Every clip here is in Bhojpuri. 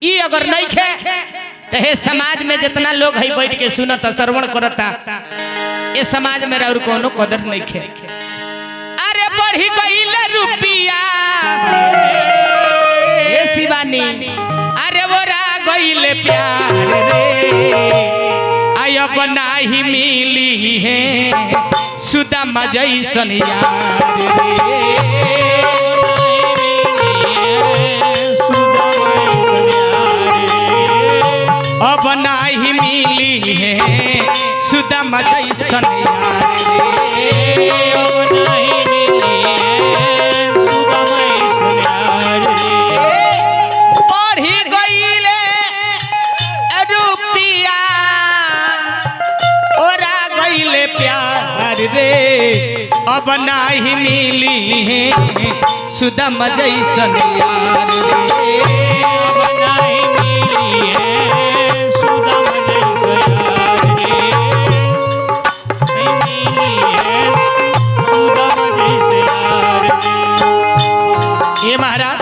ई अगर नहीं खे तो हे समाज में जितना लोग है बैठ के सुनता श्रवण करता ये समाज में और कोनो कदर नहीं खे। अरे बढ़ी गईल रुपिया ये शिवानी, अरे वो रा गईल प्यार रे आय बना ही मिली है सुदामा जैसन यार रे। अब नहीं मिली है सुदामा जैसन यार रे। अब नहीं मिली है सुदामा जैसन यार रे। बढ़ी गईले रुपिया ओरा गईले प्यार रे अब नहीं मिली है सुदामा जैसन यार रे। अब नहीं मिली है महाराज।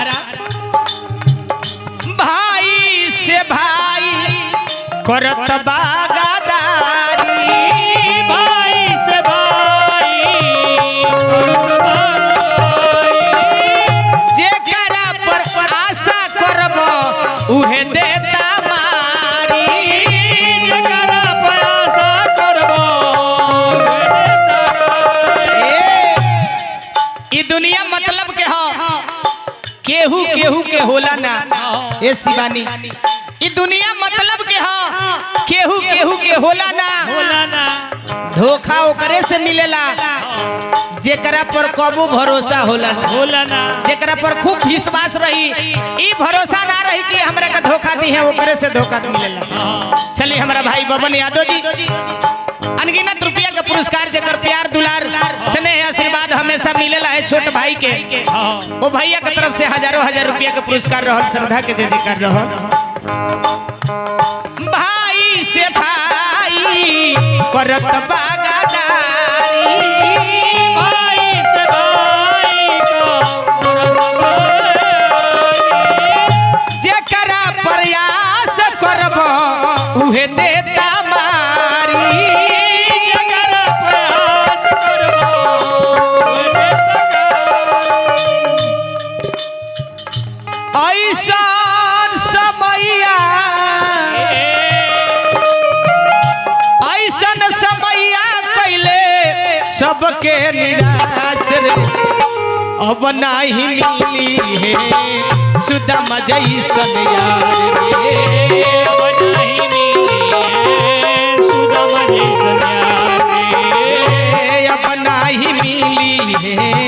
भाई से भाई करत बागादारी, भाई से भाई जेकरा पर आशा करब उहे देता मारी, जेकरा पर आशा करब ई दुनिया मतलब के हो केहू केहू के होला ना ये शिवानी। ई दुनिया मतलब के हो केहू केहू के होला ना। धोखा ओकरे से मिलेला जेकरा पर कबू भरोसा होला ना। जेकरा पर खूब विश्वास रही ई भरोसा ना रही कि हमरा का धोखा दी है ओकरे से धोखा मिलेला। चलिए हमारा भाई बबन यादव जी अनगिनत रुपया का पुरस्कार जेकर प्यार दुलार स्नेह आशीर्वाद हमेशा मिलेला है छोट भाई के ओ भैया के तरफ से हजारों हजार रुपया का पुरस्कार रहल श्रद्धा के दे कर रहल। भाई से भाई करत बागादारी, भाई से भाई जेकरा प्रयास करब उहे देता मारी, जेकरा प्रयास करब ऐसन समैया ऐसन समैया कैले सबके निराश रे अब नहीं मिली है सुदामा जैसन यार रे। अब नहीं मिली है सुदामा जैसन यार रे। अब नहीं मिली है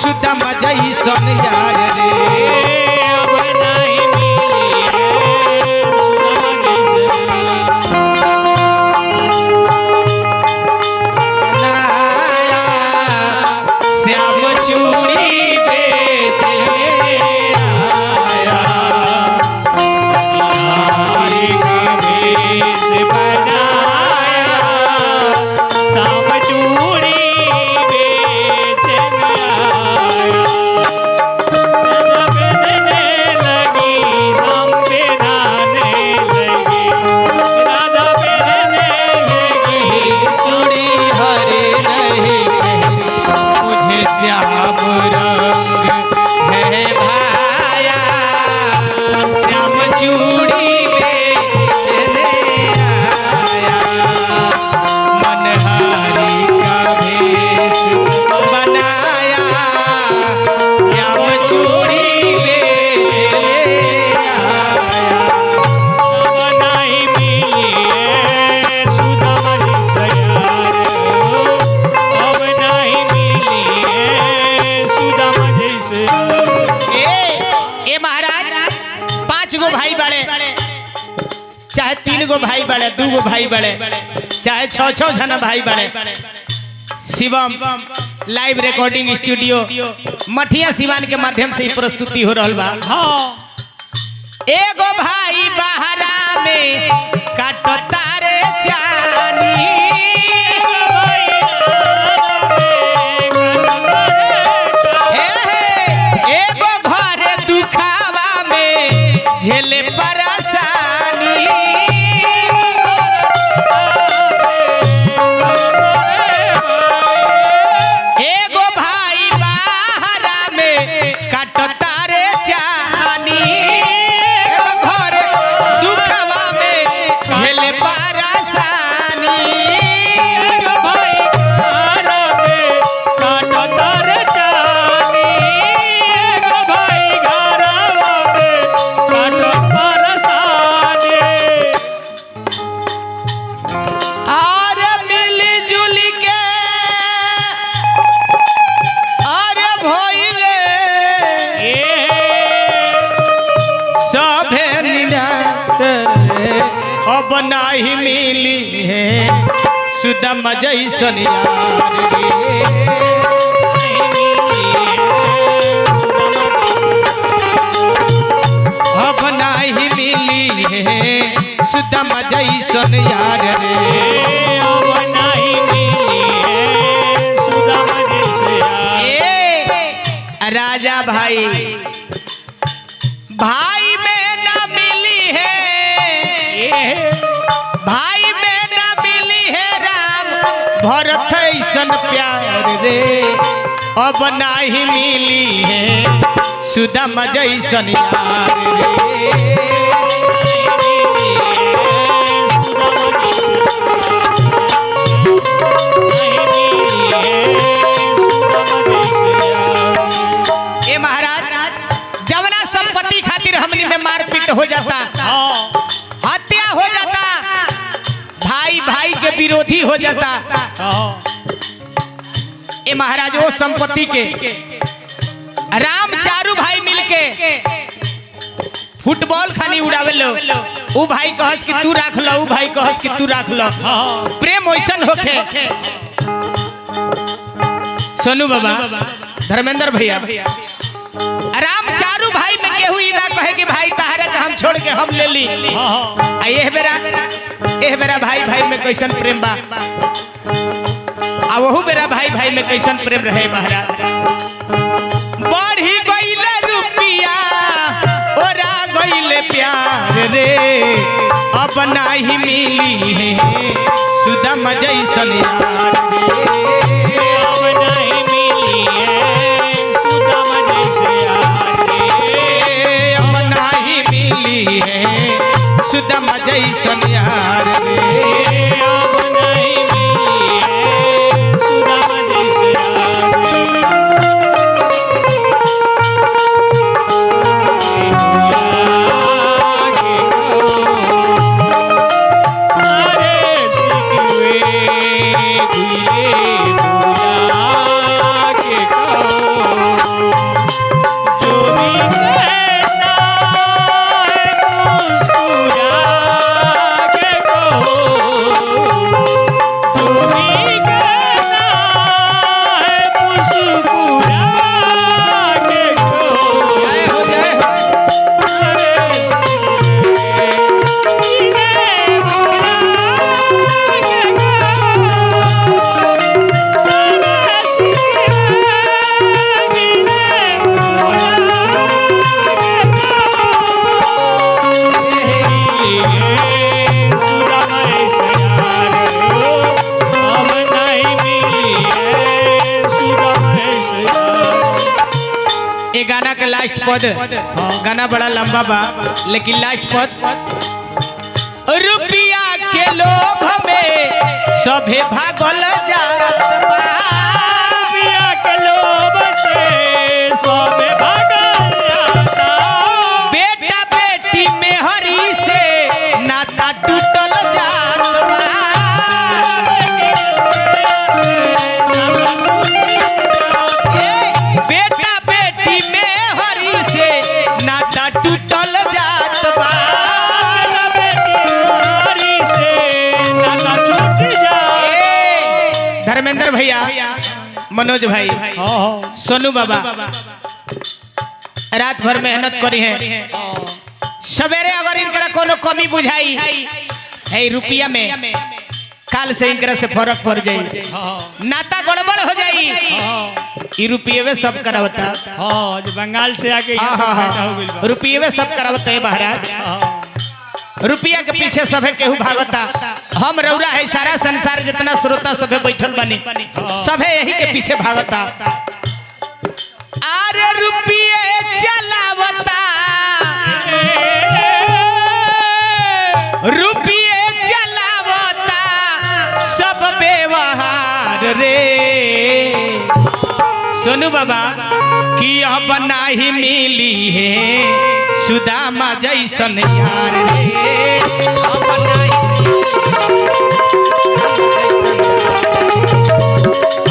सुदामा जैसन यार रे। अब नहीं मिली है सुदामा जैसन। श्याम चूड़ी बेचने आया नारी का भेष बनाया शाम चूड़ी बेचने आया। बेचने लगी शाम बेचने लगी राधा बेचने लगी चूड़ी हरे नहीं मुझे श्याम रंग है भाया श्याम चूड़ी बेचने आया मनहारी का भेष बनाया श्याम चूड़ी बेचने आया। अब नहीं मिली है सुदामा जैसन यार। अब नहीं मिली है सुदामा जैसन। ए महाराज 5 गो भाई बड़े चाहे 3 गो भाई बड़े 2 गो भाई बड़े चाहे 6 जना भाई बड़े शिवम लाइव रिकॉर्डिंग स्टूडियो मठिया सिवान के माध्यम से प्रस्तुति हो रहल बा। हाँ एगो भाई बहरा में काटो तारे चानी, एगो घरे दुखावा में झेले पर रे अब नहीं मिली है सुदामा जैसन यार रे अब नहीं मिली है सुदामा जैसन यार रे अब नहीं मिली है सुदामा जैसे यार। राजा भाई भाई में ना मिली है भाई में ना मिली है राम भरत ऐसन प्यार रे अब नहीं मिली है सुदामा जैसन यार रे ए महाराज जवना संपत्ति खातिर हमनी में मारपीट हो जाता हत्या हो जाता भाई भाई के विरोधी हो जाता ए महाराज वो संपत्ति के राम चारू भाई मिलके फुटबॉल खानी उड़ावे लो उ भाई कहस कि तू रख लो उ भाई कहस कि तू रख लो प्रेम वैसन होखे सोनू बाबा धर्मेंद्र भैया राम चारू भाई में केहू ही ना कहे कि भाई ताहरा के हम छोड़ के हम ले ली आ एह बेरा भाई भाई में कैसन प्रेम बा आ वहू बेरा भाई भाई में कैसन प्रेम रहे महाराज बढ़ी गईले रुपिया ओरा गईले प्यार रे अब नहीं मिली है सुदामा जैसन यार रे अब नहीं मिली है सुदामा जैसे यार रे अब नहीं मिली है सुदामा जैसन यार रे अब नहीं मिली है सुदामा जैसे यार गाना के लास्ट पद गाना बड़ा लंबा बा लेकिन लास्ट पद रुपया के लोभ में सभे भागल जात बा रुपया के लोभ से सभे भागल जाता बेटा बेटी में हरी से नाता टूटल जात बा बेटा बेटी में हरी से नाता टूटल जात बा धर्मेंद्र भैया मनोज भाई सोनू बाबा रात भर मेहनत करी है सवेरे अगर इनकरा कोनो कमी बुझाई है रुपया में काल से इनकरा से फर्क पड़ जाई नाता गड़बड़ हो जाई ई रुपये में सब करावता हाँ जो बंगाल से आके रुपये में सब करावता है महाराज रुपया के पीछे सभे केहू भागता हम रौरा है सारा संसार जितना श्रोता सभे बैठल बनी सभे यही के पीछे भागता अरे रुपये चलावता रुपये चलावता सब व्यवहार रे सोनू बाबा कि अब नहीं मिली है सुदामा जैसन यार रे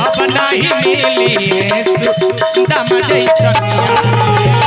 अब नहीं मिली है सुदामा जैसन यार रे